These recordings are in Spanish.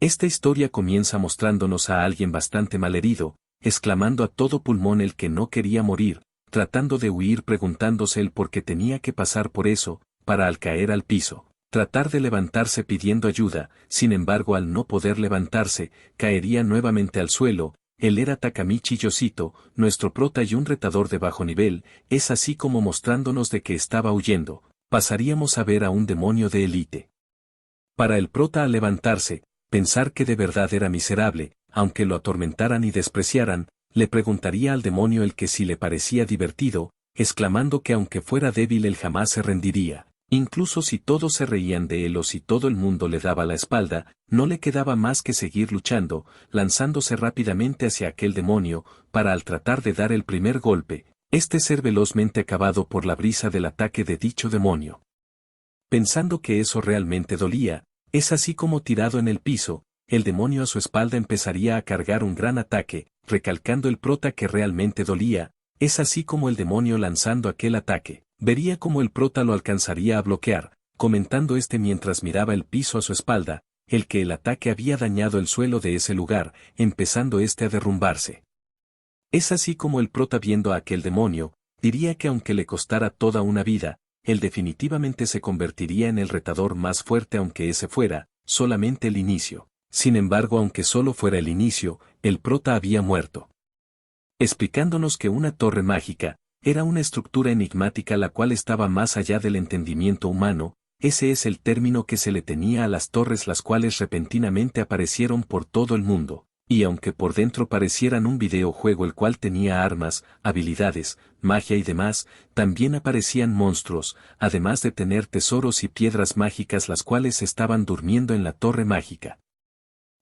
Esta historia comienza mostrándonos a alguien bastante malherido, exclamando a todo pulmón el que no quería morir, tratando de huir preguntándose el por qué tenía que pasar por eso, para al caer al piso, tratar de levantarse pidiendo ayuda, sin embargo al no poder levantarse, caería nuevamente al suelo. Él era Takamichi Yoshito, nuestro prota y un retador de bajo nivel, es así como mostrándonos de que estaba huyendo, pasaríamos a ver a un demonio de élite. Para el prota al levantarse, pensar que de verdad era miserable, aunque lo atormentaran y despreciaran, le preguntaría al demonio el que si le parecía divertido, exclamando que aunque fuera débil él jamás se rendiría. Incluso si todos se reían de él o si todo el mundo le daba la espalda, no le quedaba más que seguir luchando, lanzándose rápidamente hacia aquel demonio, para al tratar de dar el primer golpe, este ser velozmente acabado por la brisa del ataque de dicho demonio. Pensando que eso realmente dolía, es así como tirado en el piso, el demonio a su espalda empezaría a cargar un gran ataque, recalcando el prota que realmente dolía, es así como el demonio lanzando aquel ataque. Vería cómo el prota lo alcanzaría a bloquear, comentando mientras miraba el piso a su espalda, el que el ataque había dañado el suelo de ese lugar, empezando a derrumbarse. Es así como el prota viendo a aquel demonio, diría que aunque le costara toda una vida, él definitivamente se convertiría en el retador más fuerte aunque ese fuera, solamente el inicio. Sin embargo aunque solo fuera el inicio, el prota había muerto. Explicándonos que una torre mágica, era una estructura enigmática la cual estaba más allá del entendimiento humano, ese es el término que se le tenía a las torres las cuales repentinamente aparecieron por todo el mundo, y aunque por dentro parecieran un videojuego el cual tenía armas, habilidades, magia y demás, también aparecían monstruos, además de tener tesoros y piedras mágicas las cuales estaban durmiendo en la torre mágica.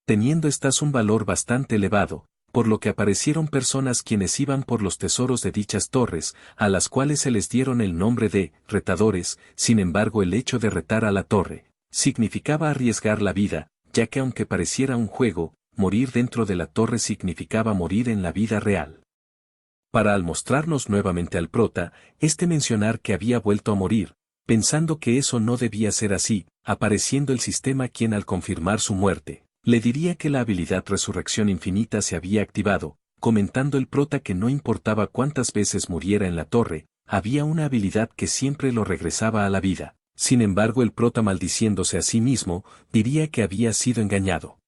Teniendo estas un valor bastante elevado, por lo que aparecieron personas quienes iban por los tesoros de dichas torres, a las cuales se les dieron el nombre de retadores. Sin embargo el hecho de retar a la torre, significaba arriesgar la vida, ya que aunque pareciera un juego, morir dentro de la torre significaba morir en la vida real. Para al mostrarnos nuevamente al prota, mencionar que había vuelto a morir, pensando que eso no debía ser así, apareciendo el sistema quien al confirmar su muerte, le diría que la habilidad Resurrección Infinita se había activado, comentando el prota que no importaba cuántas veces muriera en la torre, había una habilidad que siempre lo regresaba a la vida. Sin embargo el prota maldiciéndose a sí mismo, diría que había sido engañado.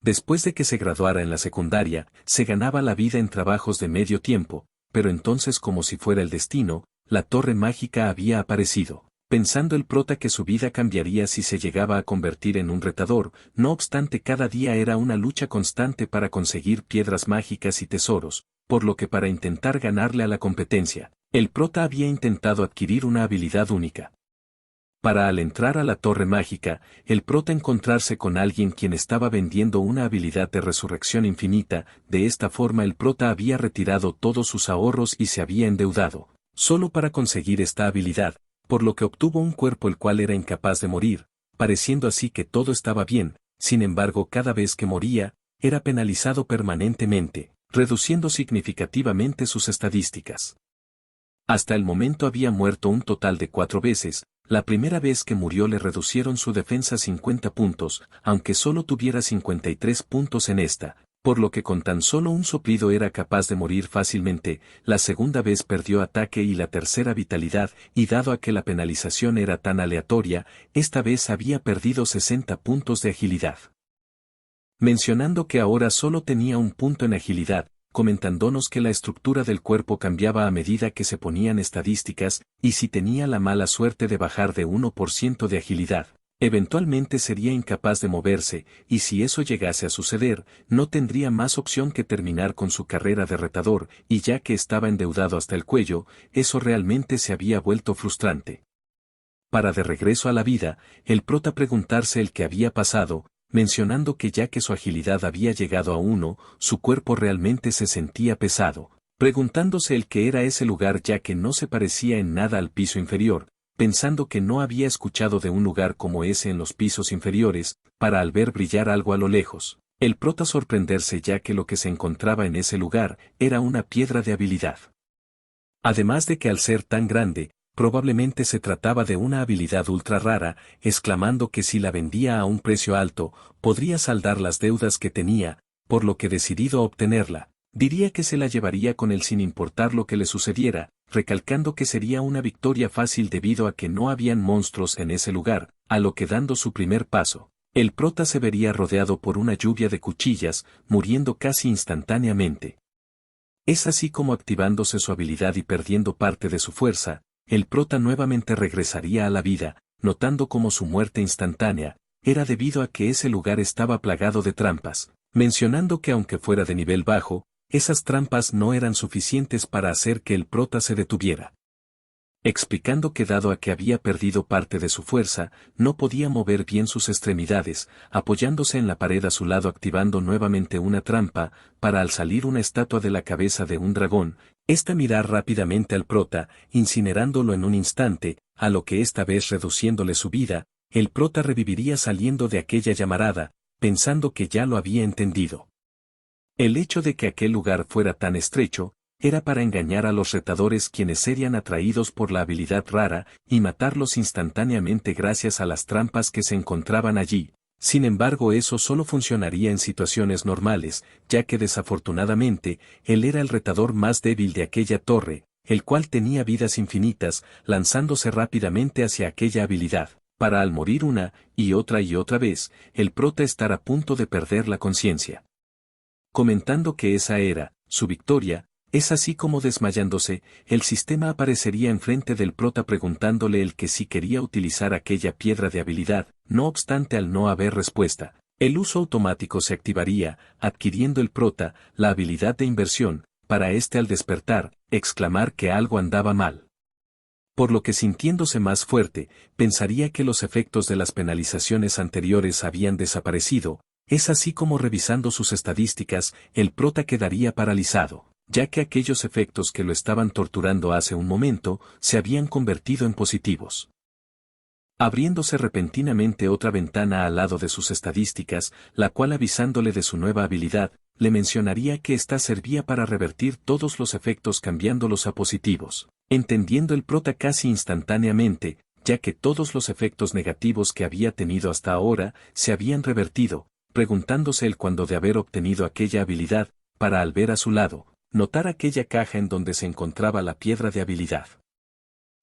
Después de que se graduara en la secundaria, se ganaba la vida en trabajos de medio tiempo, pero entonces como si fuera el destino, la torre mágica había aparecido. Pensando el prota que su vida cambiaría si se llegaba a convertir en un retador, no obstante cada día era una lucha constante para conseguir piedras mágicas y tesoros, por lo que para intentar ganarle a la competencia, el prota había intentado adquirir una habilidad única. Para al entrar a la torre mágica, el prota encontrarse con alguien quien estaba vendiendo una habilidad de resurrección infinita, de esta forma el prota había retirado todos sus ahorros y se había endeudado, solo para conseguir esta habilidad, por lo que obtuvo un cuerpo el cual era incapaz de morir, pareciendo así que todo estaba bien, sin embargo cada vez que moría, era penalizado permanentemente, reduciendo significativamente sus estadísticas. Hasta el momento había muerto un total de 4 veces, la primera vez que murió le reducieron su defensa 50 puntos, aunque solo tuviera 53 puntos en esta, por lo que con tan solo un soplido era capaz de morir fácilmente, la segunda vez perdió ataque y la tercera vitalidad, y dado a que la penalización era tan aleatoria, esta vez había perdido 60 puntos de agilidad. Mencionando que ahora solo tenía un punto en agilidad, comentándonos que la estructura del cuerpo cambiaba a medida que se ponían estadísticas, y si tenía la mala suerte de bajar de 1% de agilidad, eventualmente sería incapaz de moverse, y si eso llegase a suceder, no tendría más opción que terminar con su carrera de retador, y ya que estaba endeudado hasta el cuello, eso realmente se había vuelto frustrante. Para de regreso a la vida, el prota preguntarse el que había pasado, mencionando que ya que su agilidad había llegado a 1, su cuerpo realmente se sentía pesado, preguntándose el que era ese lugar ya que no se parecía en nada al piso inferior, pensando que no había escuchado de un lugar como ese en los pisos inferiores, para al ver brillar algo a lo lejos, el prota sorprenderse ya que lo que se encontraba en ese lugar era una piedra de habilidad. Además de que al ser tan grande, probablemente se trataba de una habilidad ultra rara, exclamando que si la vendía a un precio alto, podría saldar las deudas que tenía, por lo que decidido a obtenerla, diría que se la llevaría con él sin importar lo que le sucediera, recalcando que sería una victoria fácil debido a que no habían monstruos en ese lugar, a lo que dando su primer paso, el prota se vería rodeado por una lluvia de cuchillas, muriendo casi instantáneamente. Es así como activándose su habilidad y perdiendo parte de su fuerza, el prota nuevamente regresaría a la vida, notando como su muerte instantánea, era debido a que ese lugar estaba plagado de trampas, mencionando que aunque fuera de nivel bajo, esas trampas no eran suficientes para hacer que el prota se detuviera. Explicando que dado a que había perdido parte de su fuerza, no podía mover bien sus extremidades, apoyándose en la pared a su lado activando nuevamente una trampa, para al salir una estatua de la cabeza de un dragón, esta mirar rápidamente al prota, incinerándolo en un instante, a lo que esta vez reduciéndole su vida, el prota reviviría saliendo de aquella llamarada, pensando que ya lo había entendido. El hecho de que aquel lugar fuera tan estrecho, era para engañar a los retadores quienes serían atraídos por la habilidad rara y matarlos instantáneamente gracias a las trampas que se encontraban allí. Sin embargo, eso solo funcionaría en situaciones normales, ya que desafortunadamente, él era el retador más débil de aquella torre, el cual tenía vidas infinitas, lanzándose rápidamente hacia aquella habilidad, para al morir una y otra vez, el prota estar a punto de perder la conciencia. Comentando que esa era su victoria, es así como desmayándose, el sistema aparecería enfrente del prota preguntándole el que si quería utilizar aquella piedra de habilidad, no obstante al no haber respuesta, el uso automático se activaría, adquiriendo el prota la habilidad de inversión, para al despertar, exclamar que algo andaba mal. Por lo que sintiéndose más fuerte, pensaría que los efectos de las penalizaciones anteriores habían desaparecido, es así como revisando sus estadísticas, el prota quedaría paralizado, ya que aquellos efectos que lo estaban torturando hace un momento, se habían convertido en positivos. Abriéndose repentinamente otra ventana al lado de sus estadísticas, la cual avisándole de su nueva habilidad, le mencionaría que ésta servía para revertir todos los efectos cambiándolos a positivos, entendiendo el prota casi instantáneamente, ya que todos los efectos negativos que había tenido hasta ahora, se habían revertido, preguntándose él cuándo de haber obtenido aquella habilidad, para al ver a su lado, notar aquella caja en donde se encontraba la piedra de habilidad.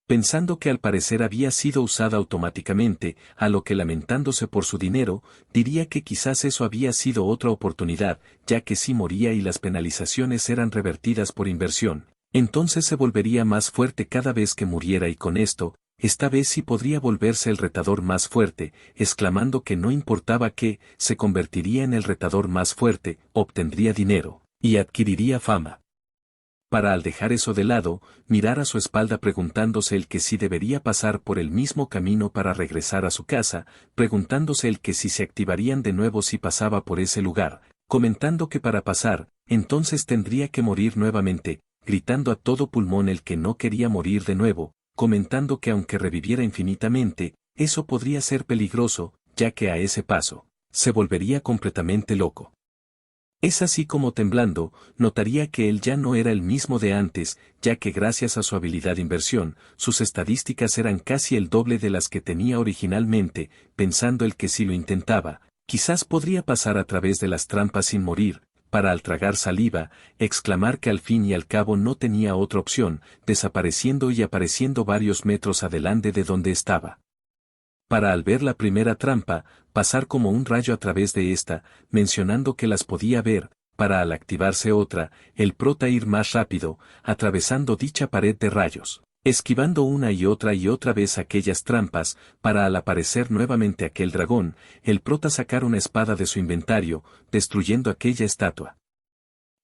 Pensando que al parecer había sido usada automáticamente, a lo que lamentándose por su dinero, diría que quizás eso había sido otra oportunidad, ya que si moría y las penalizaciones eran revertidas por inversión, entonces se volvería más fuerte cada vez que muriera y con esto, esta vez sí podría volverse el retador más fuerte, exclamando que no importaba que, se convertiría en el retador más fuerte, obtendría dinero, y adquiriría fama. Para al dejar eso de lado, mirar a su espalda preguntándose el que si debería pasar por el mismo camino para regresar a su casa, preguntándose el que si se activarían de nuevo si pasaba por ese lugar, comentando que para pasar, entonces tendría que morir nuevamente, gritando a todo pulmón el que no quería morir de nuevo, comentando que aunque reviviera infinitamente, eso podría ser peligroso, ya que a ese paso, se volvería completamente loco. Es así como temblando, notaría que él ya no era el mismo de antes, ya que gracias a su habilidad de inversión, sus estadísticas eran casi el doble de las que tenía originalmente, pensando el que si lo intentaba, quizás podría pasar a través de las trampas sin morir, para al tragar saliva, exclamar que al fin y al cabo no tenía otra opción, desapareciendo y apareciendo varios metros adelante de donde estaba. Para al ver la primera trampa, pasar como un rayo a través de esta, mencionando que las podía ver, para al activarse otra, el prota ir más rápido, atravesando dicha pared de rayos, esquivando una y otra vez aquellas trampas, para al aparecer nuevamente aquel dragón, el prota sacar una espada de su inventario, destruyendo aquella estatua.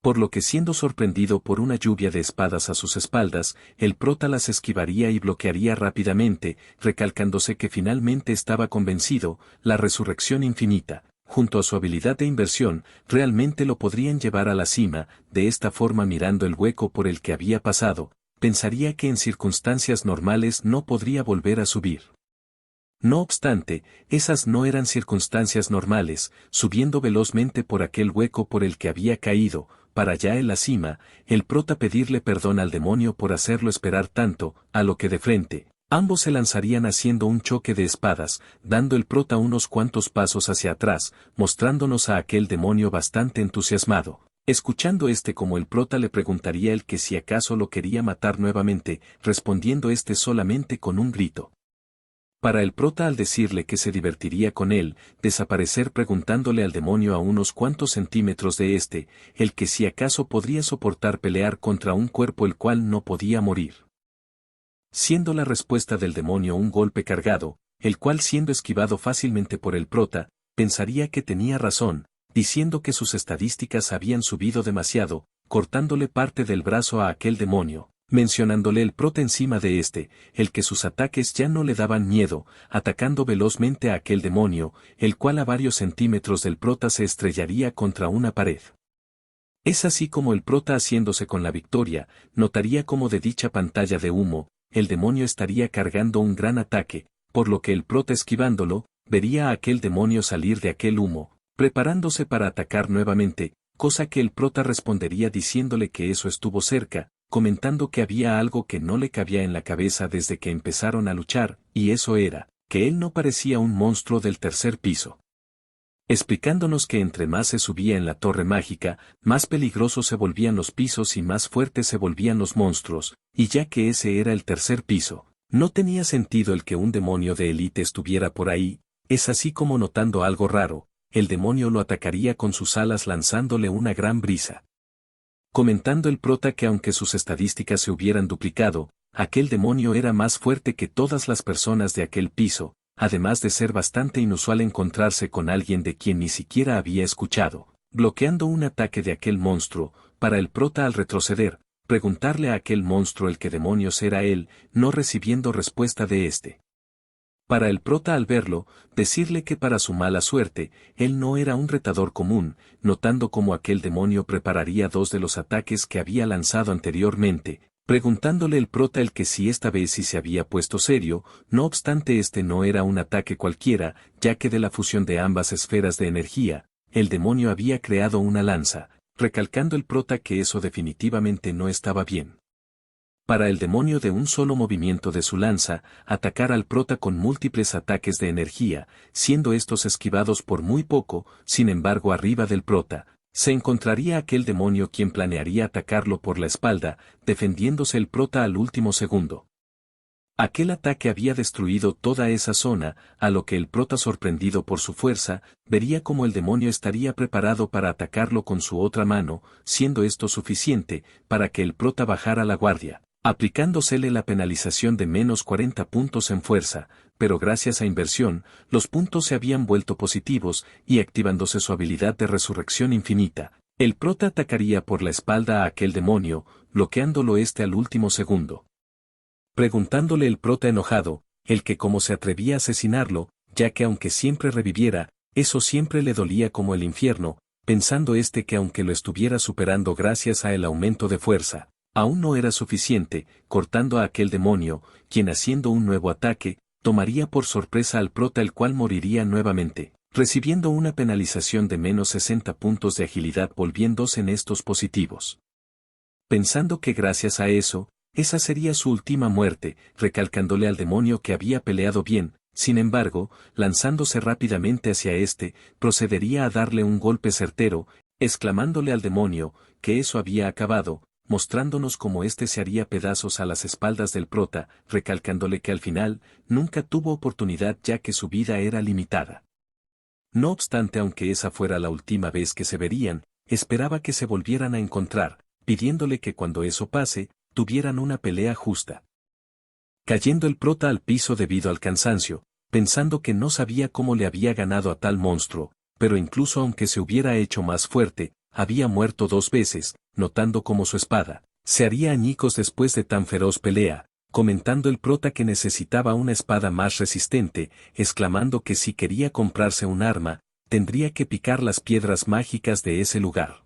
Por lo que siendo sorprendido por una lluvia de espadas a sus espaldas, el prota las esquivaría y bloquearía rápidamente, recalcándose que finalmente estaba convencido, la resurrección infinita, junto a su habilidad de inversión, realmente lo podrían llevar a la cima, de esta forma mirando el hueco por el que había pasado, pensaría que en circunstancias normales no podría volver a subir. No obstante, esas no eran circunstancias normales, subiendo velozmente por aquel hueco por el que había caído, para ya en la cima, el prota pedirle perdón al demonio por hacerlo esperar tanto, a lo que de frente, ambos se lanzarían haciendo un choque de espadas, dando el prota unos cuantos pasos hacia atrás, mostrándonos a aquel demonio bastante entusiasmado. Escuchando como el prota le preguntaría el que si acaso lo quería matar nuevamente, respondiendo solamente con un grito. Para el prota al decirle que se divertiría con él, desaparecer preguntándole al demonio a unos cuantos centímetros de el que si acaso podría soportar pelear contra un cuerpo el cual no podía morir. Siendo la respuesta del demonio un golpe cargado, el cual siendo esquivado fácilmente por el prota, pensaría que tenía razón, diciendo que sus estadísticas habían subido demasiado, cortándole parte del brazo a aquel demonio, mencionándole el prota encima de el que sus ataques ya no le daban miedo, atacando velozmente a aquel demonio, el cual a varios centímetros del prota se estrellaría contra una pared. Es así como el prota haciéndose con la victoria, notaría como de dicha pantalla de humo, el demonio estaría cargando un gran ataque, por lo que el prota esquivándolo, vería a aquel demonio salir de aquel humo, preparándose para atacar nuevamente, cosa que el prota respondería diciéndole que eso estuvo cerca, comentando que había algo que no le cabía en la cabeza desde que empezaron a luchar, y eso era, que él no parecía un monstruo del tercer piso. Explicándonos que entre más se subía en la torre mágica, más peligrosos se volvían los pisos y más fuertes se volvían los monstruos, y ya que ese era el tercer piso, no tenía sentido el que un demonio de élite estuviera por ahí, es así como notando algo raro, el demonio lo atacaría con sus alas lanzándole una gran brisa. Comentando el prota que aunque sus estadísticas se hubieran duplicado, aquel demonio era más fuerte que todas las personas de aquel piso, además de ser bastante inusual encontrarse con alguien de quien ni siquiera había escuchado, bloqueando un ataque de aquel monstruo, para el prota al retroceder, preguntarle a aquel monstruo el que demonios era él, no recibiendo respuesta de Para el prota al verlo, decirle que para su mala suerte, él no era un retador común, notando cómo aquel demonio prepararía dos de los ataques que había lanzado anteriormente, preguntándole el prota el que si esta vez sí se había puesto serio, no obstante no era un ataque cualquiera, ya que de la fusión de ambas esferas de energía, el demonio había creado una lanza, recalcando el prota que eso definitivamente no estaba bien. Para el demonio de un solo movimiento de su lanza, atacar al prota con múltiples ataques de energía, siendo estos esquivados por muy poco, sin embargo arriba del prota, se encontraría aquel demonio quien planearía atacarlo por la espalda, defendiéndose el prota al último segundo. Aquel ataque había destruido toda esa zona, a lo que el prota sorprendido por su fuerza, vería como el demonio estaría preparado para atacarlo con su otra mano, siendo esto suficiente, para que el prota bajara la guardia, aplicándosele la penalización de menos 40 puntos en fuerza, pero gracias a inversión, los puntos se habían vuelto positivos, y activándose su habilidad de resurrección infinita, el prota atacaría por la espalda a aquel demonio, bloqueándolo al último segundo. Preguntándole el prota enojado, el que cómo se atrevía a asesinarlo, ya que aunque siempre reviviera, eso siempre le dolía como el infierno, pensando que aunque lo estuviera superando gracias a el aumento de fuerza, aún no era suficiente, cortando a aquel demonio, quien haciendo un nuevo ataque, tomaría por sorpresa al prota el cual moriría nuevamente, recibiendo una penalización de menos 60 puntos de agilidad volviéndose en estos positivos. Pensando que gracias a eso, esa sería su última muerte, recalcándole al demonio que había peleado bien, sin embargo, lanzándose rápidamente hacia procedería a darle un golpe certero, exclamándole al demonio, que eso había acabado, mostrándonos cómo se haría pedazos a las espaldas del prota, recalcándole que al final, nunca tuvo oportunidad ya que su vida era limitada. No obstante, aunque esa fuera la última vez que se verían, esperaba que se volvieran a encontrar, pidiéndole que cuando eso pase, tuvieran una pelea justa. Cayendo el prota al piso debido al cansancio, pensando que no sabía cómo le había ganado a tal monstruo, pero incluso aunque se hubiera hecho más fuerte, había muerto 2 veces, notando cómo su espada se haría añicos después de tan feroz pelea, comentando el prota que necesitaba una espada más resistente, exclamando que si quería comprarse un arma, tendría que picar las piedras mágicas de ese lugar.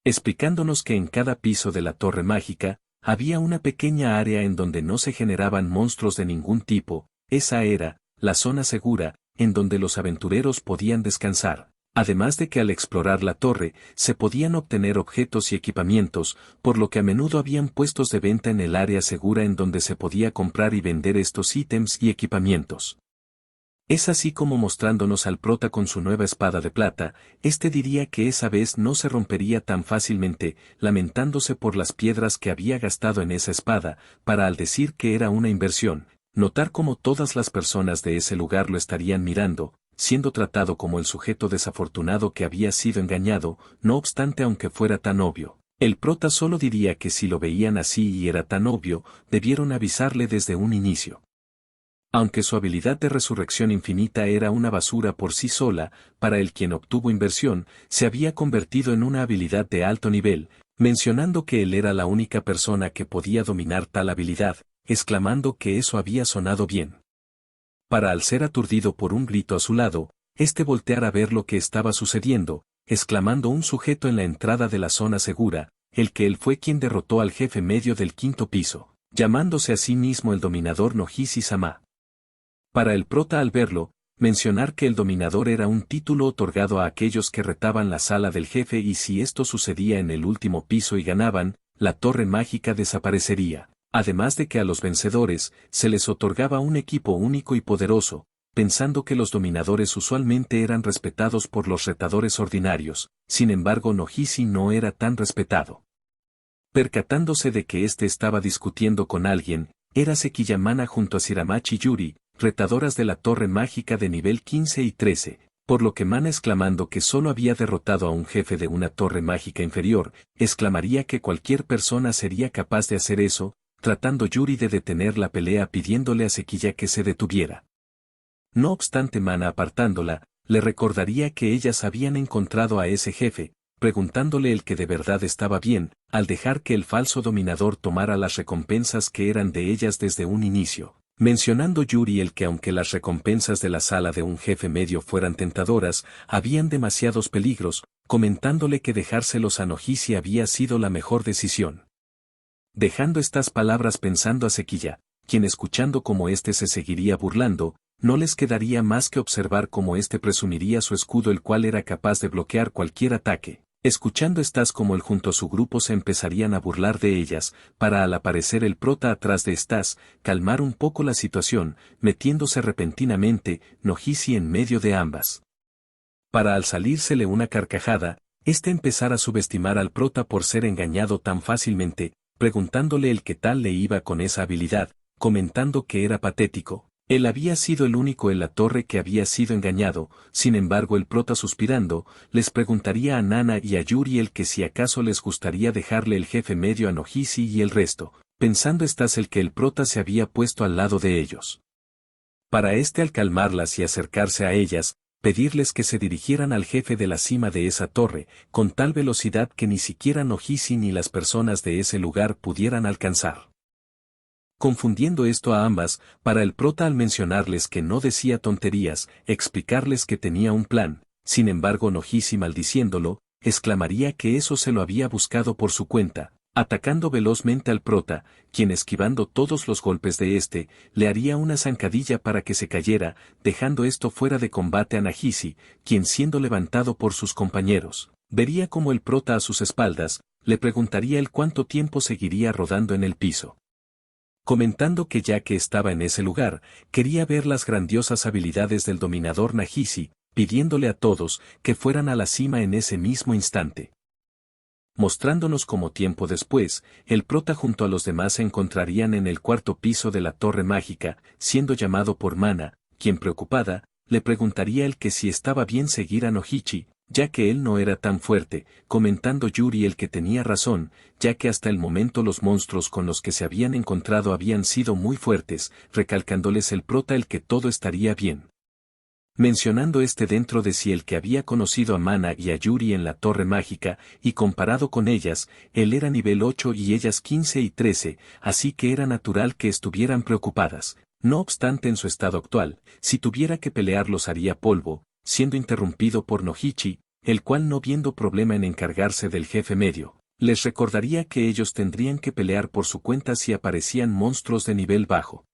Explicándonos que en cada piso de la torre mágica, había una pequeña área en donde no se generaban monstruos de ningún tipo, esa era, la zona segura, en donde los aventureros podían descansar, Además de que al explorar la torre, se podían obtener objetos y equipamientos, por lo que a menudo habían puestos de venta en el área segura en donde se podía comprar y vender estos ítems y equipamientos. Es así como mostrándonos al prota con su nueva espada de plata, este diría que esa vez no se rompería tan fácilmente, lamentándose por las piedras que había gastado en esa espada, para al decir que era una inversión, notar cómo todas las personas de ese lugar lo estarían mirando, siendo tratado como el sujeto desafortunado que había sido engañado, no obstante aunque fuera tan obvio. El prota solo diría que si lo veían así y era tan obvio, debieron avisarle desde un inicio. Aunque su habilidad de resurrección infinita era una basura por sí sola, para el quien obtuvo inversión, se había convertido en una habilidad de alto nivel, mencionando que él era la única persona que podía dominar tal habilidad, exclamando que eso había sonado bien. Para al ser aturdido por un grito a su lado, este voltear a ver lo que estaba sucediendo, exclamando un sujeto en la entrada de la zona segura, el que él fue quien derrotó al jefe medio del quinto piso, llamándose a sí mismo el dominador Nojisi-sama. Para el prota al verlo, mencionar que el dominador era un título otorgado a aquellos que retaban la sala del jefe y si esto sucedía en el último piso y ganaban, la torre mágica desaparecería, además de que a los vencedores se les otorgaba un equipo único y poderoso, pensando que los dominadores usualmente eran respetados por los retadores ordinarios, sin embargo Nojisi no era tan respetado. Percatándose de que éste estaba discutiendo con alguien, era Sekiyamana junto a Shiramachi Yuri, retadoras de la torre mágica de nivel 15 y 13, por lo que Mana exclamando que solo había derrotado a un jefe de una torre mágica inferior, exclamaría que cualquier persona sería capaz de hacer eso, tratando Yuri de detener la pelea pidiéndole a Sekiya que se detuviera. No obstante Mana apartándola, le recordaría que ellas habían encontrado a ese jefe, preguntándole el que de verdad estaba bien, al dejar que el falso dominador tomara las recompensas que eran de ellas desde un inicio. Mencionando Yuri el que aunque las recompensas de la sala de un jefe medio fueran tentadoras, habían demasiados peligros, comentándole que dejárselos a Nojisi había sido la mejor decisión. Dejando estas palabras pensando a Sekiya, quien escuchando cómo éste se seguiría burlando, no les quedaría más que observar cómo éste presumiría su escudo el cual era capaz de bloquear cualquier ataque. Escuchando estas como él junto a su grupo se empezarían a burlar de ellas, para al aparecer el prota atrás de estas, calmar un poco la situación, metiéndose repentinamente, Nojisi en medio de ambas. Para al salírsele una carcajada, este empezara a subestimar al prota por ser engañado tan fácilmente, preguntándole el qué tal le iba con esa habilidad, comentando que era patético. Él había sido el único en la torre que había sido engañado, sin embargo el prota suspirando, les preguntaría a Nana y a Yuri el que si acaso les gustaría dejarle el jefe medio a Nojisi y el resto, pensando estás el que el prota se había puesto al lado de ellos. Para este al calmarlas y acercarse a ellas, pedirles que se dirigieran al jefe de la cima de esa torre, con tal velocidad que ni siquiera Nojisi ni las personas de ese lugar pudieran alcanzar. Confundiendo esto a ambas, para el prota al mencionarles que no decía tonterías, explicarles que tenía un plan, sin embargo Nojisi maldiciéndolo, exclamaría que eso se lo había buscado por su cuenta, atacando velozmente al prota, quien esquivando todos los golpes de este, le haría una zancadilla para que se cayera, dejando esto fuera de combate a Nojisi, quien siendo levantado por sus compañeros, vería como el prota a sus espaldas, le preguntaría el cuánto tiempo seguiría rodando en el piso. Comentando que ya que estaba en ese lugar, quería ver las grandiosas habilidades del dominador Nojisi, pidiéndole a todos que fueran a la cima en ese mismo instante. Mostrándonos como tiempo después, el prota junto a los demás se encontrarían en el cuarto piso de la torre mágica, siendo llamado por Mana, quien preocupada, le preguntaría el que si estaba bien seguir a Nojisi, ya que él no era tan fuerte, comentando Yuri el que tenía razón, ya que hasta el momento los monstruos con los que se habían encontrado habían sido muy fuertes, recalcándoles el prota el que todo estaría bien. Mencionando este dentro de sí el que había conocido a Mana y a Yuri en la torre mágica, y comparado con ellas, él era nivel 8 y ellas 15 y 13, así que era natural que estuvieran preocupadas. No obstante en su estado actual, si tuviera que pelear los haría polvo, siendo interrumpido por Nojisi, el cual no viendo problema en encargarse del jefe medio, les recordaría que ellos tendrían que pelear por su cuenta si aparecían monstruos de nivel bajo.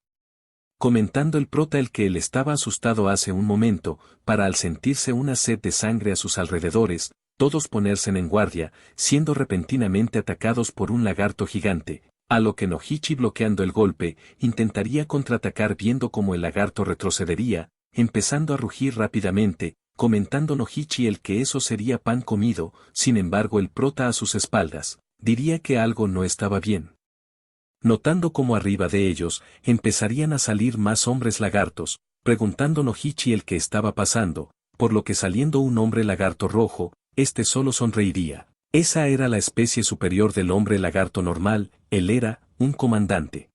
comentando el prota el que él estaba asustado hace un momento, para al sentirse una sed de sangre a sus alrededores, todos ponerse en guardia, siendo repentinamente atacados por un lagarto gigante, a lo que Nohichi bloqueando el golpe, intentaría contraatacar viendo cómo el lagarto retrocedería, empezando a rugir rápidamente, comentando Nohichi el que eso sería pan comido, sin embargo el prota a sus espaldas, diría que algo no estaba bien. Notando cómo arriba de ellos, empezarían a salir más hombres lagartos, preguntando Nohichi el que estaba pasando, por lo que saliendo un hombre lagarto rojo, este solo sonreiría. Esa era la especie superior del hombre lagarto normal, él era, un comandante.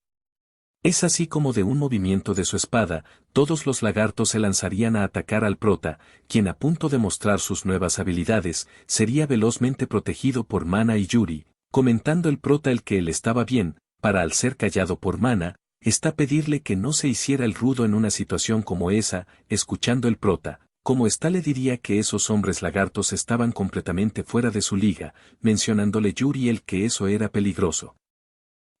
Es así como de un movimiento de su espada, todos los lagartos se lanzarían a atacar al prota, quien a punto de mostrar sus nuevas habilidades, sería velozmente protegido por Mana y Yuri, comentando el prota el que él estaba bien, para al ser callado por Mana, está pedirle que no se hiciera el rudo en una situación como esa, escuchando el prota. Como está le diría que esos hombres lagartos estaban completamente fuera de su liga, mencionándole Yuri el que eso era peligroso.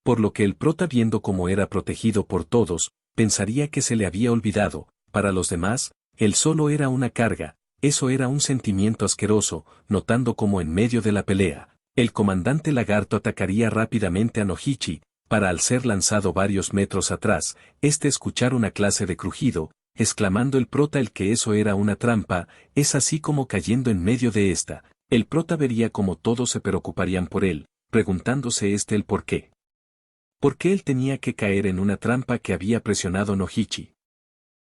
Por lo que el prota viendo cómo era protegido por todos, pensaría que se le había olvidado, para los demás, él solo era una carga, eso era un sentimiento asqueroso, notando como en medio de la pelea, el comandante lagarto atacaría rápidamente a Nohichi, para al ser lanzado varios metros atrás, escuchar una clase de crujido, exclamando el prota el que eso era una trampa, es así como cayendo en medio de esta, el prota vería como todos se preocuparían por él, preguntándose el por qué. ¿Por qué él tenía que caer en una trampa que había presionado Nohichi?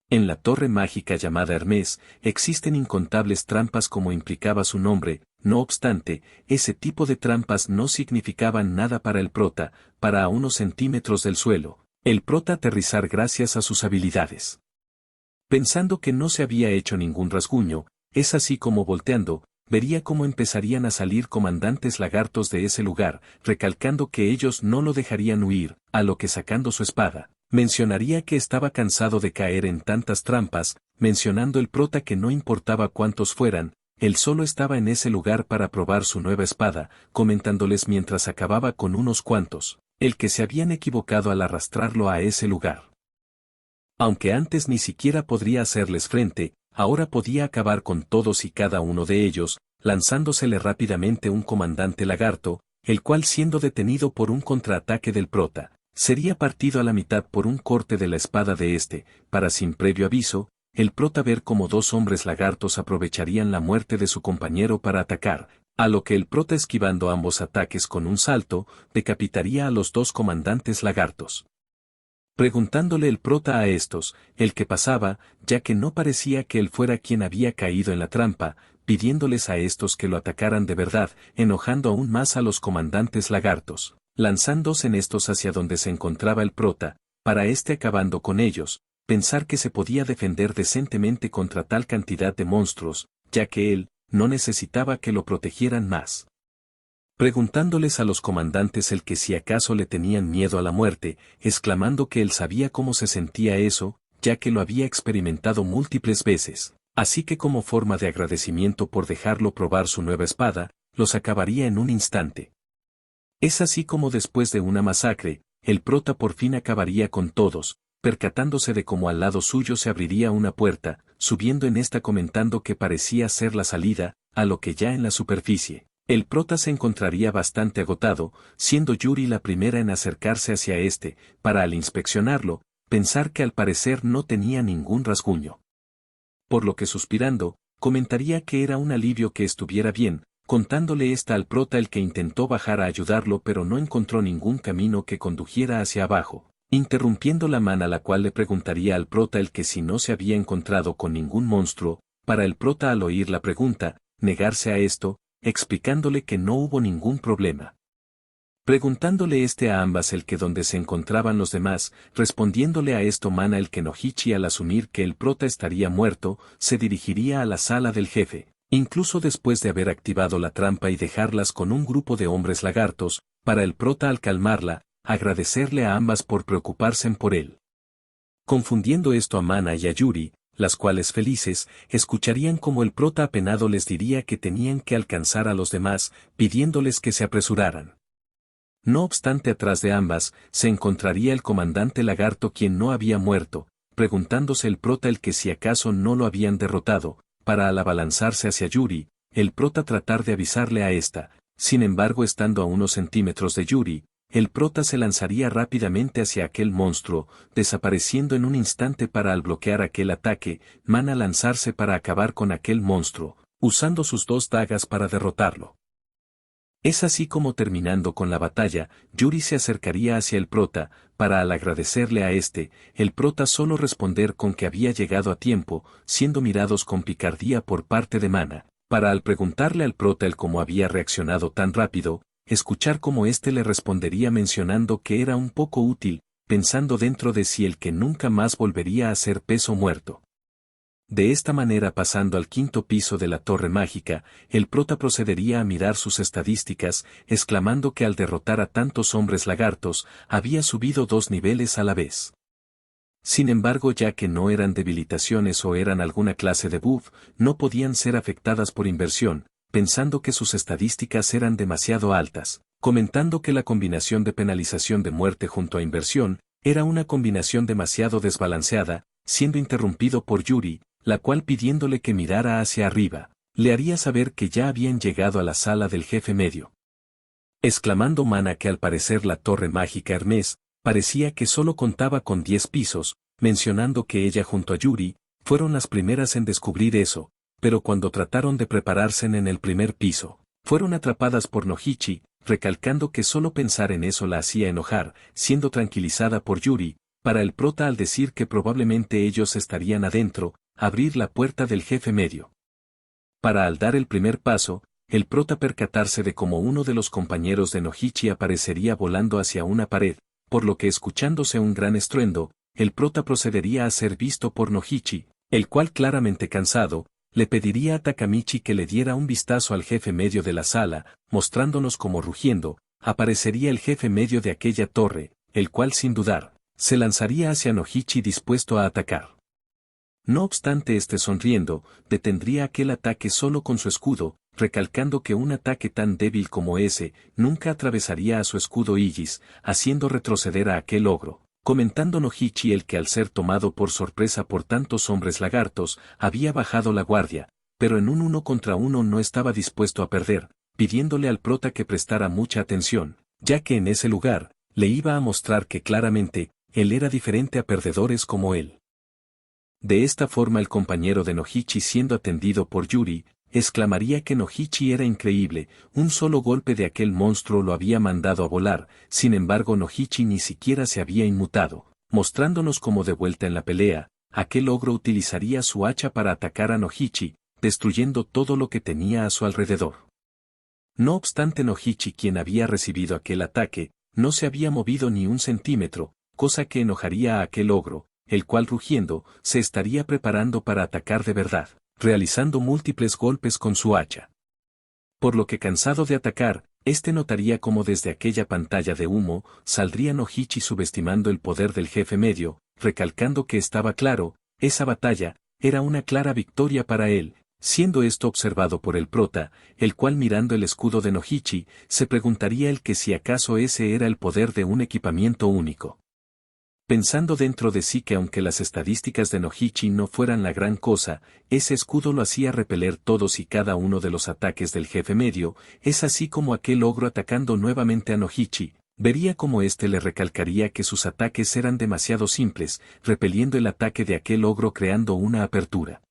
En la torre mágica llamada Hermes, existen incontables trampas como implicaba su nombre, no obstante, ese tipo de trampas no significaban nada para el prota, para a unos centímetros del suelo, el prota aterrizar gracias a sus habilidades. Pensando que no se había hecho ningún rasguño, es así como volteando, vería cómo empezarían a salir comandantes lagartos de ese lugar, recalcando que ellos no lo dejarían huir, a lo que sacando su espada, mencionaría que estaba cansado de caer en tantas trampas, mencionando el prota que no importaba cuántos fueran, él solo estaba en ese lugar para probar su nueva espada, comentándoles mientras acababa con unos cuantos, el que se habían equivocado al arrastrarlo a ese lugar. Aunque antes ni siquiera podría hacerles frente, ahora podía acabar con todos y cada uno de ellos, lanzándosele rápidamente un comandante lagarto, el cual siendo detenido por un contraataque del prota, sería partido a la mitad por un corte de la espada de para sin previo aviso, el prota ver como dos hombres lagartos aprovecharían la muerte de su compañero para atacar, a lo que el prota esquivando ambos ataques con un salto, decapitaría a los dos comandantes lagartos. Preguntándole el prota a estos, el que pasaba, ya que no parecía que él fuera quien había caído en la trampa, pidiéndoles a estos que lo atacaran de verdad, enojando aún más a los comandantes lagartos, lanzándose en estos hacia donde se encontraba el prota, para acabando con ellos, pensar que se podía defender decentemente contra tal cantidad de monstruos, ya que él, no necesitaba que lo protegieran más. Preguntándoles a los comandantes el que si acaso le tenían miedo a la muerte, exclamando que él sabía cómo se sentía eso, ya que lo había experimentado múltiples veces, así que como forma de agradecimiento por dejarlo probar su nueva espada, los acabaría en un instante. Es así como después de una masacre, el prota por fin acabaría con todos, percatándose de cómo al lado suyo se abriría una puerta, subiendo en comentando que parecía ser la salida, a lo que ya en la superficie. El prota se encontraría bastante agotado, siendo Yuri la primera en acercarse hacia para al inspeccionarlo, pensar que al parecer no tenía ningún rasguño. Por lo que suspirando, comentaría que era un alivio que estuviera bien, contándole al prota el que intentó bajar a ayudarlo pero no encontró ningún camino que condujera hacia abajo, interrumpiendo la mano a la cual le preguntaría al prota el que si no se había encontrado con ningún monstruo, para el prota al oír la pregunta, negarse a esto, explicándole que no hubo ningún problema. Preguntándole a ambas el que donde se encontraban los demás, respondiéndole a esto Mana el que Nohichi al asumir que el prota estaría muerto, se dirigiría a la sala del jefe, incluso después de haber activado la trampa y dejarlas con un grupo de hombres lagartos, para el prota al calmarla, agradecerle a ambas por preocuparse por él. Confundiendo esto a Mana y a Yuri, las cuales felices, escucharían como el prota apenado les diría que tenían que alcanzar a los demás, pidiéndoles que se apresuraran. No obstante, atrás de ambas, se encontraría el comandante Lagarto, quien no había muerto, preguntándose el prota el que si acaso no lo habían derrotado, para al abalanzarse hacia Yuri, el prota tratar de avisarle a esta. Sin embargo, estando a unos centímetros de Yuri, el prota se lanzaría rápidamente hacia aquel monstruo, desapareciendo en un instante para al bloquear aquel ataque, Mana lanzarse para acabar con aquel monstruo, usando sus dos dagas para derrotarlo. Es así como terminando con la batalla, Yuri se acercaría hacia el prota, para al agradecerle a el prota solo responder con que había llegado a tiempo, siendo mirados con picardía por parte de Mana, para al preguntarle al prota el cómo había reaccionado tan rápido, escuchar cómo le respondería mencionando que era un poco útil, pensando dentro de sí el que nunca más volvería a ser peso muerto. De esta manera, pasando al quinto piso de la torre mágica, el prota procedería a mirar sus estadísticas, exclamando que al derrotar a tantos hombres lagartos, había subido 2 niveles a la vez. Sin embargo, ya que no eran debilitaciones o eran alguna clase de buff, no podían ser afectadas por inversión, pensando que sus estadísticas eran demasiado altas, comentando que la combinación de penalización de muerte junto a inversión, era una combinación demasiado desbalanceada, siendo interrumpido por Yuri, la cual pidiéndole que mirara hacia arriba, le haría saber que ya habían llegado a la sala del jefe medio. Exclamando Mana que al parecer la torre mágica Hermes, parecía que solo contaba con 10 pisos, mencionando que ella junto a Yuri, fueron las primeras en descubrir eso, pero cuando trataron de prepararse en el primer piso, fueron atrapadas por Nohichi, recalcando que solo pensar en eso la hacía enojar, siendo tranquilizada por Yuri, para el prota al decir que probablemente ellos estarían adentro, abrir la puerta del jefe medio. Para al dar el primer paso, el prota percatarse de cómo uno de los compañeros de Nohichi aparecería volando hacia una pared, por lo que escuchándose un gran estruendo, el prota procedería a ser visto por Nohichi, el cual claramente cansado, le pediría a Takamichi que le diera un vistazo al jefe medio de la sala, mostrándonos como rugiendo, aparecería el jefe medio de aquella torre, el cual sin dudar, se lanzaría hacia Nohichi dispuesto a atacar. No obstante, sonriendo, detendría aquel ataque solo con su escudo, recalcando que un ataque tan débil como ese, nunca atravesaría a su escudo Aegis, haciendo retroceder a aquel ogro, comentando Nohichi el que al ser tomado por sorpresa por tantos hombres lagartos, había bajado la guardia, pero en un 1 contra 1 no estaba dispuesto a perder, pidiéndole al prota que prestara mucha atención, ya que en ese lugar, le iba a mostrar que claramente, él era diferente a perdedores como él. De esta forma el compañero de Nohichi siendo atendido por Yuri, exclamaría que Nohichi era increíble, un solo golpe de aquel monstruo lo había mandado a volar, sin embargo Nohichi ni siquiera se había inmutado, mostrándonos como de vuelta en la pelea, aquel ogro utilizaría su hacha para atacar a Nohichi, destruyendo todo lo que tenía a su alrededor. No obstante Nohichi, quien había recibido aquel ataque, no se había movido ni un centímetro, cosa que enojaría a aquel ogro, el cual rugiendo, se estaría preparando para atacar de verdad, realizando múltiples golpes con su hacha. Por lo que cansado de atacar, notaría como desde aquella pantalla de humo, saldría Nohichi subestimando el poder del jefe medio, recalcando que estaba claro, esa batalla, era una clara victoria para él, siendo esto observado por el prota, el cual mirando el escudo de Nohichi, se preguntaría el que si acaso ese era el poder de un equipamiento único. Pensando dentro de sí que aunque las estadísticas de Nohichi no fueran la gran cosa, ese escudo lo hacía repeler todos y cada uno de los ataques del jefe medio, es así como aquel ogro atacando nuevamente a Nohichi, vería como le recalcaría que sus ataques eran demasiado simples, repeliendo el ataque de aquel ogro creando una apertura.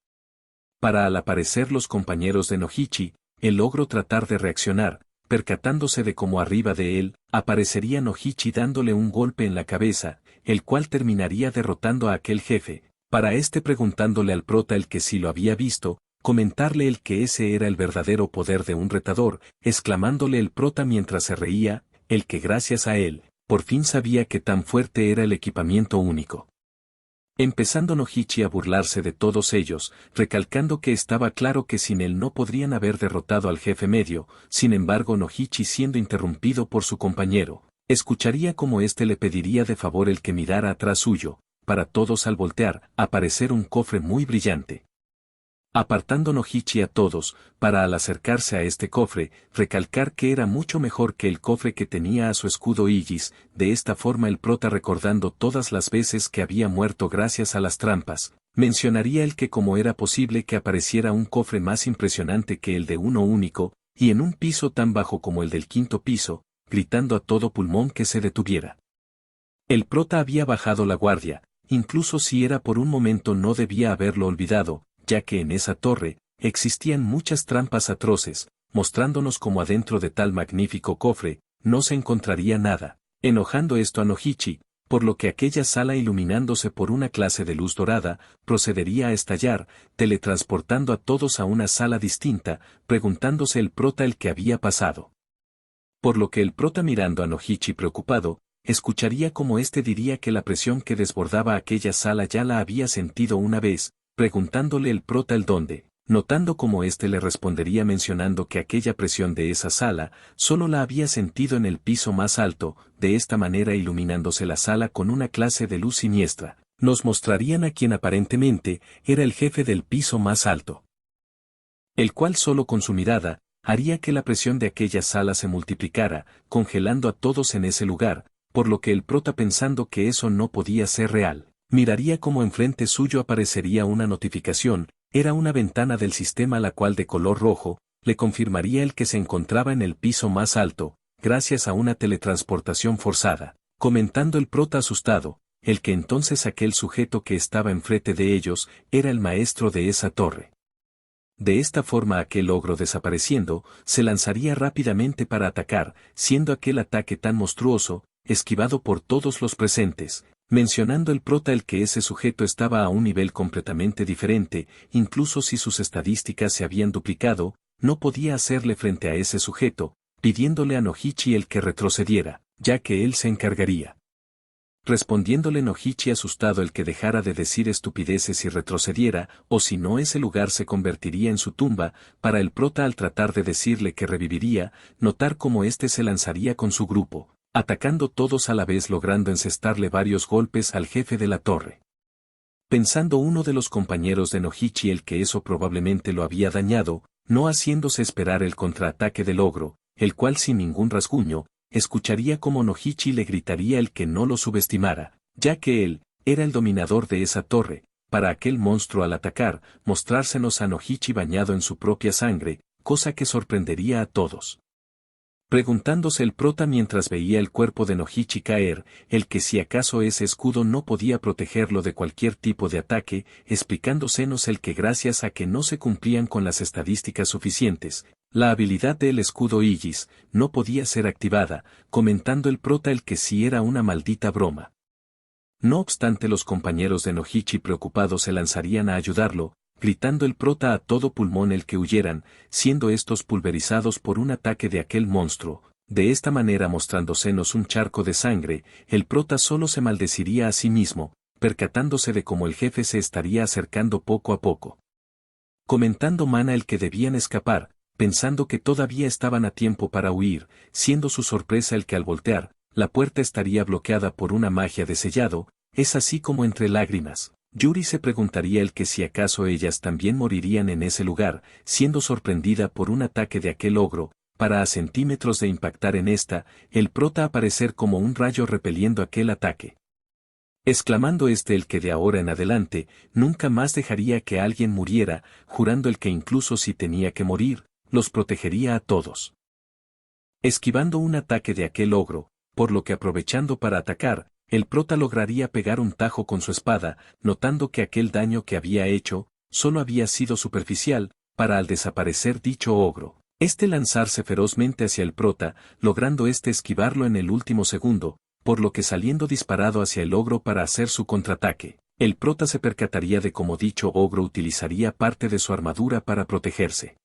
Para al aparecer los compañeros de Nohichi, el ogro tratar de reaccionar, percatándose de cómo arriba de él, aparecería Nohichi dándole un golpe en la cabeza, el cual terminaría derrotando a aquel jefe, para preguntándole al prota el que sí lo había visto, comentarle el que ese era el verdadero poder de un retador, exclamándole el prota mientras se reía, el que gracias a él, por fin sabía que tan fuerte era el equipamiento único. Empezando Nohichi a burlarse de todos ellos, recalcando que estaba claro que sin él no podrían haber derrotado al jefe medio, sin embargo Nohichi siendo interrumpido por su compañero, escucharía como le pediría de favor el que mirara atrás suyo, para todos al voltear, aparecer un cofre muy brillante. apartando Nohichi a todos, para al acercarse a este cofre, recalcar que era mucho mejor que el cofre que tenía a su escudo Aegis. De esta forma el prota, recordando todas las veces que había muerto gracias a las trampas, mencionaría el que como era posible que apareciera un cofre más impresionante que el de uno único, y en un piso tan bajo como el del quinto piso, gritando a todo pulmón que se detuviera. El prota había bajado la guardia, incluso si era por un momento no debía haberlo olvidado, ya que en esa torre, existían muchas trampas atroces, mostrándonos como adentro de tal magnífico cofre, no se encontraría nada, enojando esto a Nohichi, por lo que aquella sala, iluminándose por una clase de luz dorada, procedería a estallar, teletransportando a todos a una sala distinta, preguntándose el prota el que había pasado. Por lo que el prota, mirando a Nohichi preocupado, escucharía como éste diría que la presión que desbordaba aquella sala ya la había sentido una vez, preguntándole el prota el dónde, notando como éste le respondería mencionando que aquella presión de esa sala solo la había sentido en el piso más alto. De esta manera, iluminándose la sala con una clase de luz siniestra, nos mostrarían a quien aparentemente era el jefe del piso más alto, el cual solo con su mirada haría que la presión de aquella sala se multiplicara, congelando a todos en ese lugar, por lo que el prota, pensando que eso no podía ser real, miraría como enfrente suyo aparecería una notificación. Era una ventana del sistema, la cual de color rojo, le confirmaría el que se encontraba en el piso más alto, gracias a una teletransportación forzada, comentando el prota asustado, el que entonces aquel sujeto que estaba enfrente de ellos era el maestro de esa torre. De esta forma, aquel ogro, desapareciendo, se lanzaría rápidamente para atacar, siendo aquel ataque tan monstruoso, esquivado por todos los presentes, mencionando el prota el que ese sujeto estaba a un nivel completamente diferente, incluso si sus estadísticas se habían duplicado, no podía hacerle frente a ese sujeto, pidiéndole a Nohichi el que retrocediera, ya que él se encargaría. Respondiéndole Nohichi asustado el que dejara de decir estupideces y retrocediera, o si no ese lugar se convertiría en su tumba. Para el prota, al tratar de decirle que reviviría, notar cómo éste se lanzaría con su grupo, atacando todos a la vez, logrando encestarle varios golpes al jefe de la torre. Pensando uno de los compañeros de Nohichi el que eso probablemente lo había dañado, no haciéndose esperar el contraataque del ogro, el cual sin ningún rasguño, escucharía como Nohichi le gritaría el que no lo subestimara, ya que él era el dominador de esa torre. Para aquel monstruo, al atacar, mostrársenos a Nohichi bañado en su propia sangre, cosa que sorprendería a todos. Preguntándose el prota mientras veía el cuerpo de Nohichi caer, el que si acaso ese escudo no podía protegerlo de cualquier tipo de ataque, explicándosenos el que gracias a que no se cumplían con las estadísticas suficientes, la habilidad del escudo Aegis no podía ser activada, comentando el prota el que sí era una maldita broma. No obstante, los compañeros de Nohichi preocupados se lanzarían a ayudarlo, gritando el prota a todo pulmón el que huyeran, siendo estos pulverizados por un ataque de aquel monstruo. De esta manera, mostrándosenos un charco de sangre, el prota solo se maldeciría a sí mismo, percatándose de cómo el jefe se estaría acercando poco a poco. Comentando Mana el que debían escapar, pensando que todavía estaban a tiempo para huir, siendo su sorpresa el que al voltear, la puerta estaría bloqueada por una magia de sellado. Es así como entre lágrimas, Yuri se preguntaría el que si acaso ellas también morirían en ese lugar, siendo sorprendida por un ataque de aquel ogro. Para a centímetros de impactar en esta, el prota aparecer como un rayo repeliendo aquel ataque. Exclamando el que de ahora en adelante, nunca más dejaría que alguien muriera, jurando el que incluso si tenía que morir, los protegería a todos. Esquivando un ataque de aquel ogro, por lo que aprovechando para atacar, el prota lograría pegar un tajo con su espada, notando que aquel daño que había hecho, solo había sido superficial, para al desaparecer dicho ogro, lanzarse ferozmente hacia el prota, logrando esquivarlo en el último segundo, por lo que saliendo disparado hacia el ogro para hacer su contraataque, el prota se percataría de cómo dicho ogro utilizaría parte de su armadura para protegerse.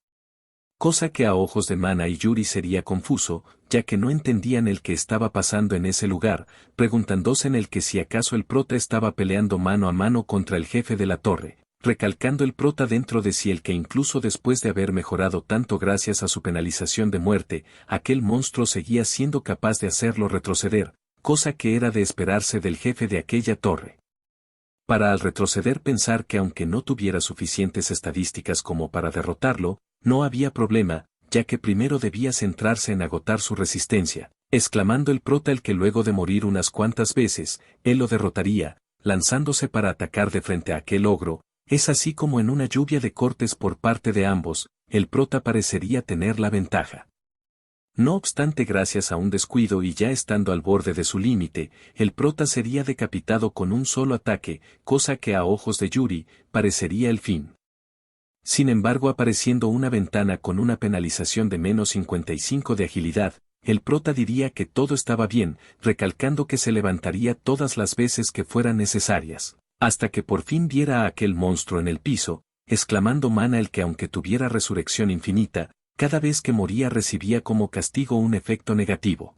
Cosa que a ojos de Mana y Yuri sería confuso, ya que no entendían el que estaba pasando en ese lugar, preguntándose en el que si acaso el prota estaba peleando mano a mano contra el jefe de la torre, recalcando el prota dentro de sí el que incluso después de haber mejorado tanto gracias a su penalización de muerte, aquel monstruo seguía siendo capaz de hacerlo retroceder, cosa que era de esperarse del jefe de aquella torre. Para al retroceder pensar que aunque no tuviera suficientes estadísticas como para derrotarlo, no había problema, ya que primero debía centrarse en agotar su resistencia, exclamando el prota el que luego de morir unas cuantas veces, él lo derrotaría, lanzándose para atacar de frente a aquel ogro. Es así como en una lluvia de cortes por parte de ambos, el prota parecería tener la ventaja. No obstante, gracias a un descuido y ya estando al borde de su límite, el prota sería decapitado con un solo ataque, cosa que a ojos de Yuri, parecería el fin. Sin embargo, apareciendo una ventana con una penalización de -55 de agilidad, el prota diría que todo estaba bien, recalcando que se levantaría todas las veces que fueran necesarias, hasta que por fin viera a aquel monstruo en el piso, exclamando Mana el que aunque tuviera resurrección infinita, cada vez que moría recibía como castigo un efecto negativo.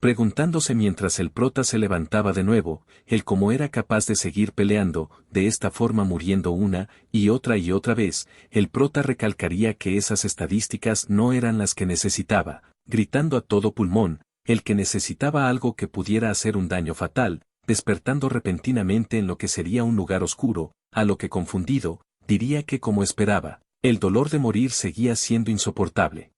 Preguntándose mientras el prota se levantaba de nuevo, el cómo era capaz de seguir peleando, de esta forma muriendo una y otra vez, el prota recalcaría que esas estadísticas no eran las que necesitaba, gritando a todo pulmón, el que necesitaba algo que pudiera hacer un daño fatal, despertando repentinamente en lo que sería un lugar oscuro, a lo que confundido, diría que como esperaba, el dolor de morir seguía siendo insoportable.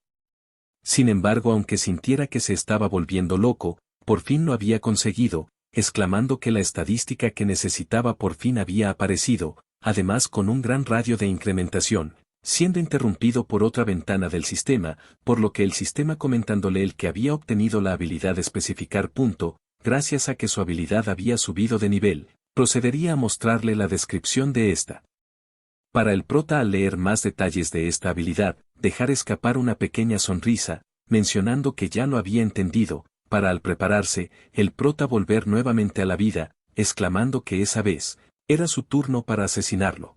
Sin embargo, aunque sintiera que se estaba volviendo loco, por fin lo había conseguido, exclamando que la estadística que necesitaba por fin había aparecido, además con un gran radio de incrementación, siendo interrumpido por otra ventana del sistema, por lo que el sistema comentándole el que había obtenido la habilidad de especificar punto, gracias a que su habilidad había subido de nivel, procedería a mostrarle la descripción de esta. Para el prota al leer más detalles de esta habilidad, dejar escapar una pequeña sonrisa, mencionando que ya lo había entendido, para al prepararse, el prota volver nuevamente a la vida, exclamando que esa vez, era su turno para asesinarlo.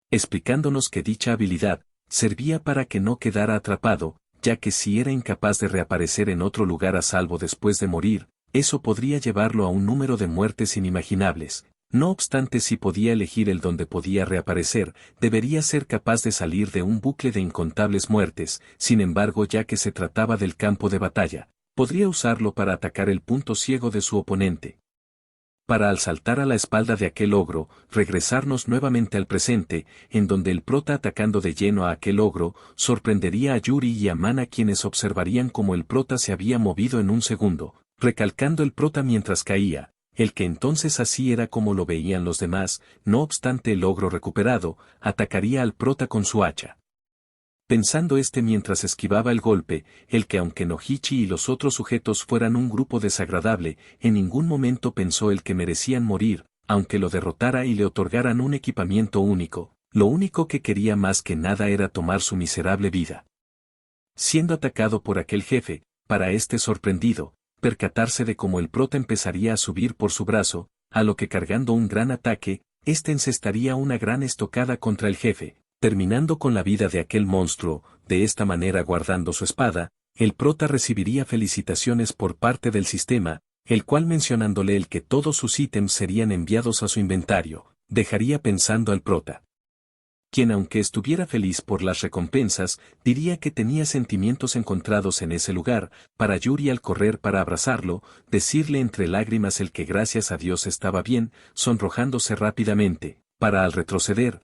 Explicándonos que dicha habilidad, servía para que no quedara atrapado, ya que si era incapaz de reaparecer en otro lugar a salvo después de morir, eso podría llevarlo a un número de muertes inimaginables. No obstante, si podía elegir el donde podía reaparecer, debería ser capaz de salir de un bucle de incontables muertes. Sin embargo, ya que se trataba del campo de batalla, podría usarlo para atacar el punto ciego de su oponente. Para al saltar a la espalda de aquel ogro, regresarnos nuevamente al presente, en donde el prota atacando de lleno a aquel ogro, sorprendería a Yuri y a Mana, quienes observarían cómo el prota se había movido en un segundo, recalcando el prota mientras caía. El que entonces así era como lo veían los demás. No obstante, el ogro recuperado, atacaría al prota con su hacha. Pensando mientras esquivaba el golpe, el que aunque Nohichi y los otros sujetos fueran un grupo desagradable, en ningún momento pensó el que merecían morir, aunque lo derrotara y le otorgaran un equipamiento único, lo único que quería más que nada era tomar su miserable vida. Siendo atacado por aquel jefe, para sorprendido, percatarse de cómo el prota empezaría a subir por su brazo, a lo que cargando un gran ataque, encestaría una gran estocada contra el jefe, terminando con la vida de aquel monstruo. De esta manera, guardando su espada, el prota recibiría felicitaciones por parte del sistema, el cual mencionándole el que todos sus ítems serían enviados a su inventario, dejaría pensando al prota, quien aunque estuviera feliz por las recompensas, diría que tenía sentimientos encontrados en ese lugar. Para Yuri al correr para abrazarlo, decirle entre lágrimas el que gracias a Dios estaba bien, sonrojándose rápidamente, para al retroceder,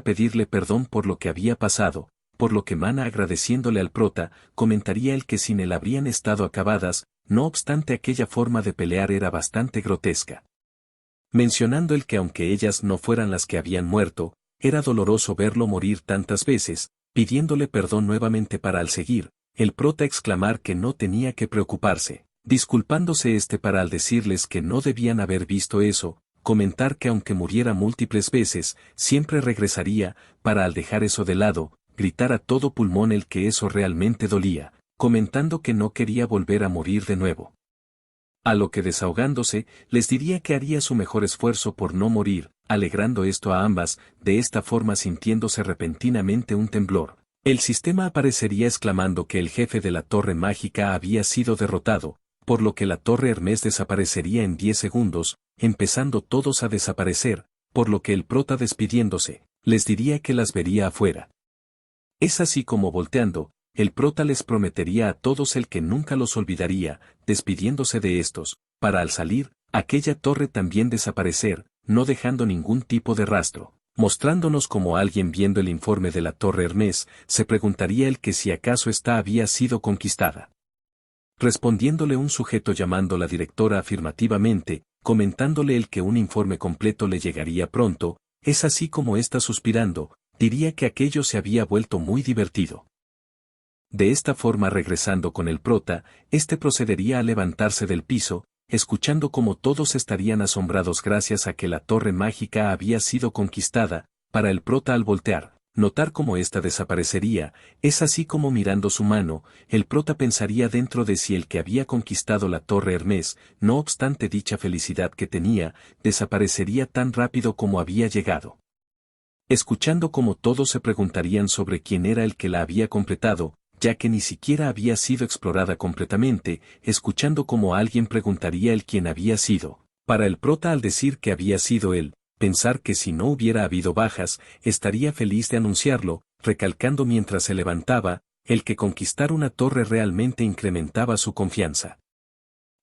pedirle perdón por lo que había pasado, por lo que Mana agradeciéndole al prota, comentaría el que sin él habrían estado acabadas. No obstante, aquella forma de pelear era bastante grotesca. Mencionando el que aunque ellas no fueran las que habían muerto, era doloroso verlo morir tantas veces, pidiéndole perdón nuevamente para al seguir, el prota exclamar que no tenía que preocuparse, disculpándose para al decirles que no debían haber visto eso, comentar que aunque muriera múltiples veces, siempre regresaría, para al dejar eso de lado, gritar a todo pulmón el que eso realmente dolía, comentando que no quería volver a morir de nuevo. A lo que desahogándose, les diría que haría su mejor esfuerzo por no morir, alegrando esto a ambas. De esta forma, sintiéndose repentinamente un temblor, el sistema aparecería exclamando que el jefe de la torre mágica había sido derrotado, por lo que la torre Hermes desaparecería en 10 segundos, empezando todos a desaparecer, por lo que el prota despidiéndose, les diría que las vería afuera. Es así como volteando, el prota les prometería a todos el que nunca los olvidaría, despidiéndose de estos, para al salir, aquella torre también desaparecer. no dejando ningún tipo de rastro, mostrándonos como alguien viendo el informe de la Torre Hermes, se preguntaría el que si acaso esta había sido conquistada. Respondiéndole un sujeto llamando a la directora afirmativamente, comentándole el que un informe completo le llegaría pronto, es así como ésta suspirando, diría que aquello se había vuelto muy divertido. De esta forma regresando con el prota, este procedería a levantarse del piso, escuchando como todos estarían asombrados gracias a que la torre mágica había sido conquistada, para el prota al voltear, notar cómo ésta desaparecería, es así como mirando su mano, el prota pensaría dentro de sí el que había conquistado la torre Hermes, no obstante dicha felicidad que tenía, desaparecería tan rápido como había llegado. Escuchando como todos se preguntarían sobre quién era el que la había completado, ya que ni siquiera había sido explorada completamente, escuchando como alguien preguntaría el quién había sido, para el prota al decir que había sido él, pensar que si no hubiera habido bajas, estaría feliz de anunciarlo, recalcando mientras se levantaba, el que conquistar una torre realmente incrementaba su confianza.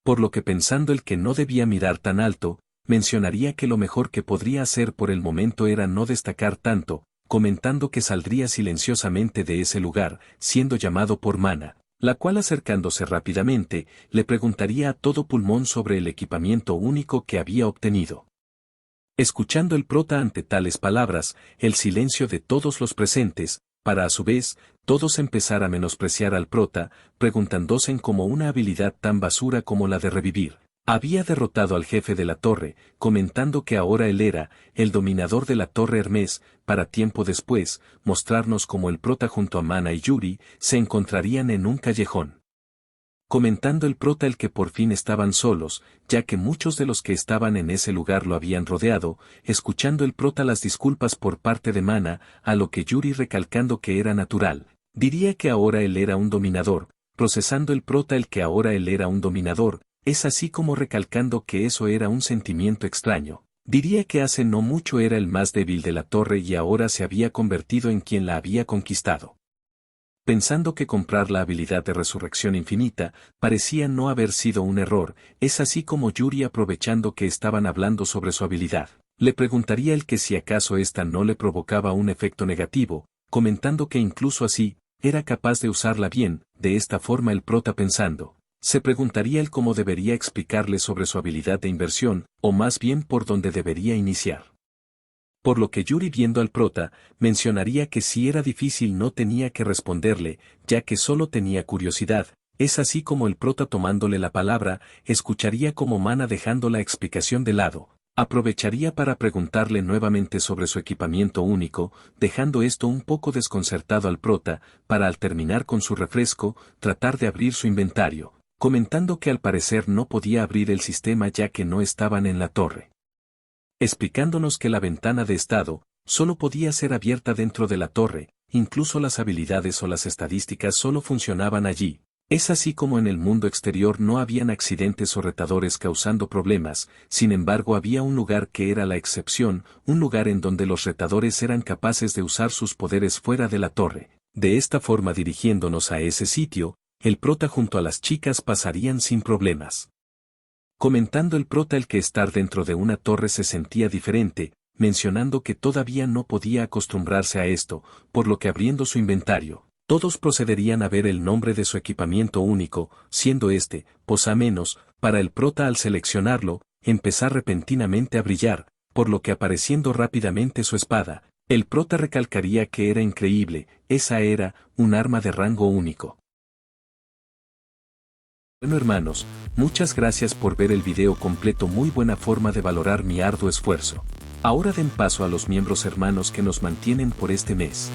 Por lo que pensando el que no debía mirar tan alto, mencionaría que lo mejor que podría hacer por el momento era no destacar tanto, comentando que saldría silenciosamente de ese lugar, siendo llamado por Mana, la cual acercándose rápidamente, le preguntaría a todo pulmón sobre el equipamiento único que había obtenido. Escuchando el prota ante tales palabras, el silencio de todos los presentes, para a su vez, todos empezar a menospreciar al prota, preguntándose en cómo una habilidad tan basura como la de revivir había derrotado al jefe de la torre, comentando que ahora él era el dominador de la torre Hermes, para tiempo después, mostrarnos cómo el prota junto a Mana y Yuri se encontrarían en un callejón. Comentando el prota el que por fin estaban solos, ya que muchos de los que estaban en ese lugar lo habían rodeado, escuchando el prota las disculpas por parte de Mana, a lo que Yuri recalcando que era natural, diría que ahora él era un dominador, procesando el prota el que ahora él era un dominador, es así como recalcando que eso era un sentimiento extraño. Diría que hace no mucho era el más débil de la torre y ahora se había convertido en quien la había conquistado. Pensando que comprar la habilidad de resurrección infinita parecía no haber sido un error, es así como Yuri aprovechando que estaban hablando sobre su habilidad, le preguntaría el que si acaso ésta no le provocaba un efecto negativo, comentando que incluso así, era capaz de usarla bien, de esta forma el prota pensando. Se preguntaría él cómo debería explicarle sobre su habilidad de inversión, o más bien por dónde debería iniciar. Por lo que Yuri viendo al prota, mencionaría que si era difícil no tenía que responderle, ya que solo tenía curiosidad, es así como el prota tomándole la palabra, escucharía como Mana dejando la explicación de lado, aprovecharía para preguntarle nuevamente sobre su equipamiento único, dejando esto un poco desconcertado al prota, para al terminar con su refresco, tratar de abrir su inventario, comentando que al parecer no podía abrir el sistema ya que no estaban en la torre. Explicándonos que la ventana de estado, solo podía ser abierta dentro de la torre, incluso las habilidades o las estadísticas solo funcionaban allí. Es así como en el mundo exterior no habían accidentes o retadores causando problemas, sin embargo había un lugar que era la excepción, un lugar en donde los retadores eran capaces de usar sus poderes fuera de la torre. De esta forma dirigiéndonos a ese sitio, el prota junto a las chicas pasarían sin problemas. Comentando el prota el que estar dentro de una torre se sentía diferente, mencionando que todavía no podía acostumbrarse a esto, por lo que abriendo su inventario, todos procederían a ver el nombre de su equipamiento único, siendo este, posa menos, para el prota al seleccionarlo, empezar repentinamente a brillar, por lo que apareciendo rápidamente su espada, el prota recalcaría que era increíble, esa era, un arma de rango único. Bueno hermanos, muchas gracias por ver el video completo, muy buena forma de valorar mi arduo esfuerzo. Ahora den paso a los miembros hermanos que nos mantienen por este mes.